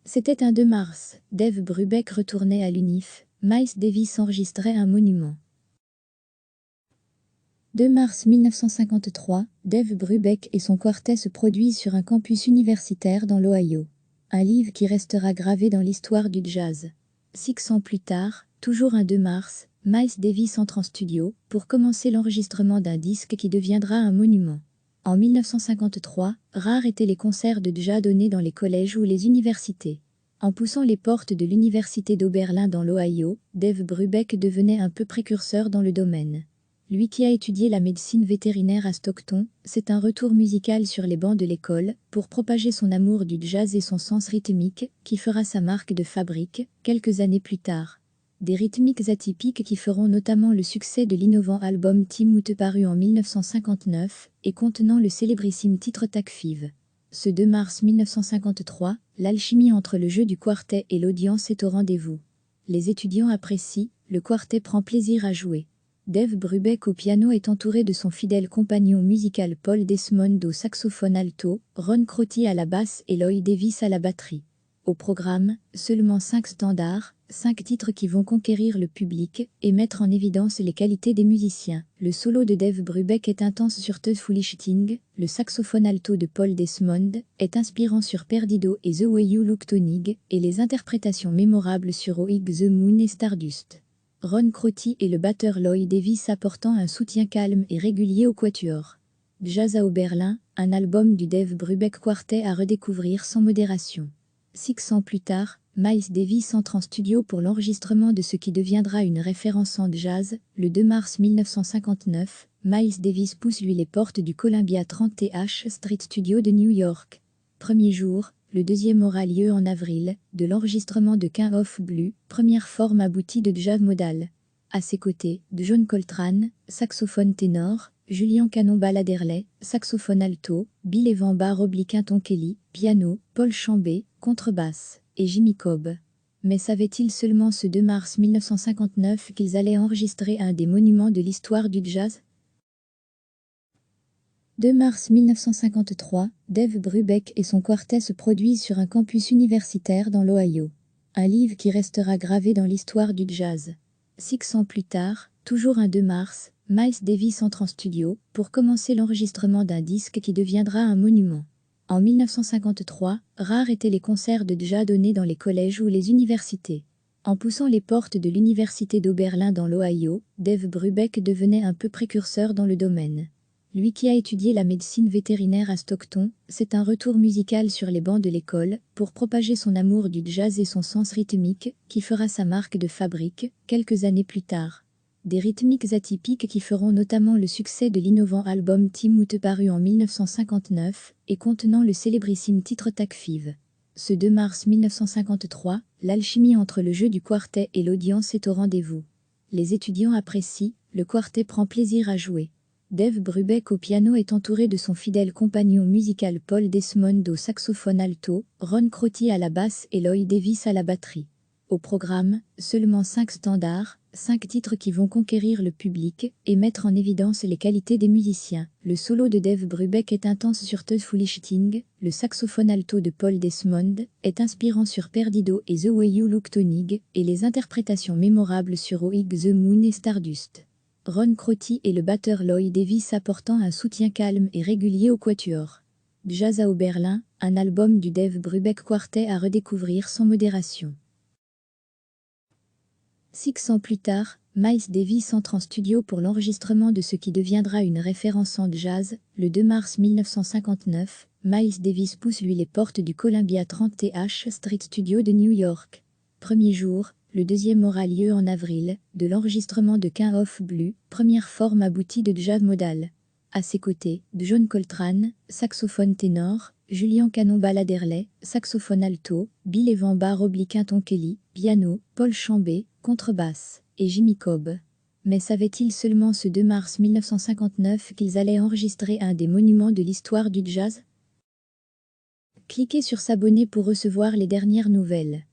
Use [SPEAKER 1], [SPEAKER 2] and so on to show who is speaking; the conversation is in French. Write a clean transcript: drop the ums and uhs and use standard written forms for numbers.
[SPEAKER 1] C'était un 2 mars, Dave Brubeck retournait à l'UNIF, Miles Davis enregistrait un monument. 2 mars 1953, Dave Brubeck et son quartet se produisent sur un campus universitaire dans l'Ohio. Un livre qui restera gravé dans l'histoire du jazz. 6 ans plus tard, toujours un 2 mars, Miles Davis entre en studio pour commencer l'enregistrement d'un disque qui deviendra un monument. En 1953, rares étaient les concerts de jazz donnés dans les collèges ou les universités. En poussant les portes de l'université d'Oberlin dans l'Ohio, Dave Brubeck devenait un peu précurseur dans le domaine. Lui qui a étudié la médecine vétérinaire à Stockton, c'est un retour musical sur les bancs de l'école pour propager son amour du jazz et son sens rythmique qui fera sa marque de fabrique quelques années plus tard. Des rythmiques atypiques qui feront notamment le succès de l'innovant album Timut paru en 1959 et contenant le célébrissime titre Tac Five. Ce 2 mars 1953, l'alchimie entre le jeu du quartet et l'audience est au rendez-vous. Les étudiants apprécient, le quartet prend plaisir à jouer. Dave Brubeck au piano est entouré de son fidèle compagnon musical Paul Desmond au saxophone alto, Ron Crotty à la basse et Lloyd Davis à la batterie. Au programme, seulement 5 standards, 5 titres qui vont conquérir le public et mettre en évidence les qualités des musiciens. Le solo de Dave Brubeck est intense sur The Foolish Thing, le saxophone alto de Paul Desmond est inspirant sur Perdido et The Way You Look Tonight et les interprétations mémorables sur Oig the Moon et Stardust. Ron Crotty et le batteur Lloyd Davis apportant un soutien calme et régulier au quatuor. Jazz à Oberlin, un album du Dave Brubeck Quartet à redécouvrir sans modération. 6 ans plus tard, Miles Davis entre en studio pour l'enregistrement de ce qui deviendra une référence en jazz. Le 2 mars 1959, Miles Davis pousse lui les portes du Columbia 30th Street Studio de New York. Premier jour, le deuxième aura lieu en avril, de l'enregistrement de King of Blue, première forme aboutie de jazz modal. À ses côtés, John Coltrane, saxophone ténor, Julian Cannonball Adderley, saxophone alto, Bill Evans Tonton Kelly, piano, Paul Chambé, contrebasse, et Jimmy Cobb. Mais savaient-ils seulement ce 2 mars 1959 qu'ils allaient enregistrer un des monuments de l'histoire du jazz ? 2 mars 1953, Dave Brubeck et son quartet se produisent sur un campus universitaire dans l'Ohio. Un livre qui restera gravé dans l'histoire du jazz. 6 ans plus tard, toujours un 2 mars, Miles Davis entre en studio pour commencer l'enregistrement d'un disque qui deviendra un monument. En 1953, rares étaient les concerts de jazz donnés dans les collèges ou les universités. En poussant les portes de l'université d'Oberlin dans l'Ohio, Dave Brubeck devenait un peu précurseur dans le domaine. Lui qui a étudié la médecine vétérinaire à Stockton, c'est un retour musical sur les bancs de l'école pour propager son amour du jazz et son sens rythmique qui fera sa marque de fabrique quelques années plus tard. Des rythmiques atypiques qui feront notamment le succès de l'innovant album Timut paru en 1959 et contenant le célébrissime titre Tac Five. Ce 2 mars 1953, l'alchimie entre le jeu du quartet et l'audience est au rendez-vous. Les étudiants apprécient, le quartet prend plaisir à jouer. Dave Brubeck au piano est entouré de son fidèle compagnon musical Paul Desmond au saxophone alto, Ron Crotty à la basse et Lloyd Davis à la batterie. Au programme, seulement 5 standards, 5 titres qui vont conquérir le public et mettre en évidence les qualités des musiciens. Le solo de Dave Brubeck est intense sur The Foolish Thing, le saxophone alto de Paul Desmond est inspirant sur Perdido et The Way You Look Tonight et les interprétations mémorables sur Oig the Moon et Stardust. Ron Crotty et le batteur Lloyd Davis apportant un soutien calme et régulier au quatuor. Jazz à Oberlin, un album du Dave Brubeck Quartet à redécouvrir sans modération. 6 ans plus tard, Miles Davis entre en studio pour l'enregistrement de ce qui deviendra une référence en jazz. Le 2 mars 1959, Miles Davis pousse lui les portes du Columbia 30th Street Studio de New York. Premier jour, le deuxième aura lieu en avril, de l'enregistrement de King of Blue, première forme aboutie de jazz modal. À ses côtés, John Coltrane, saxophone ténor, Julian Cannonball Adderley, saxophone alto, Bill Evans Tonton Kelly, piano, Paul Chambé, contrebasse, et Jimmy Cobb. Mais savaient-ils seulement ce 2 mars 1959 qu'ils allaient enregistrer un des monuments de l'histoire du jazz ? Cliquez sur s'abonner pour recevoir les dernières nouvelles.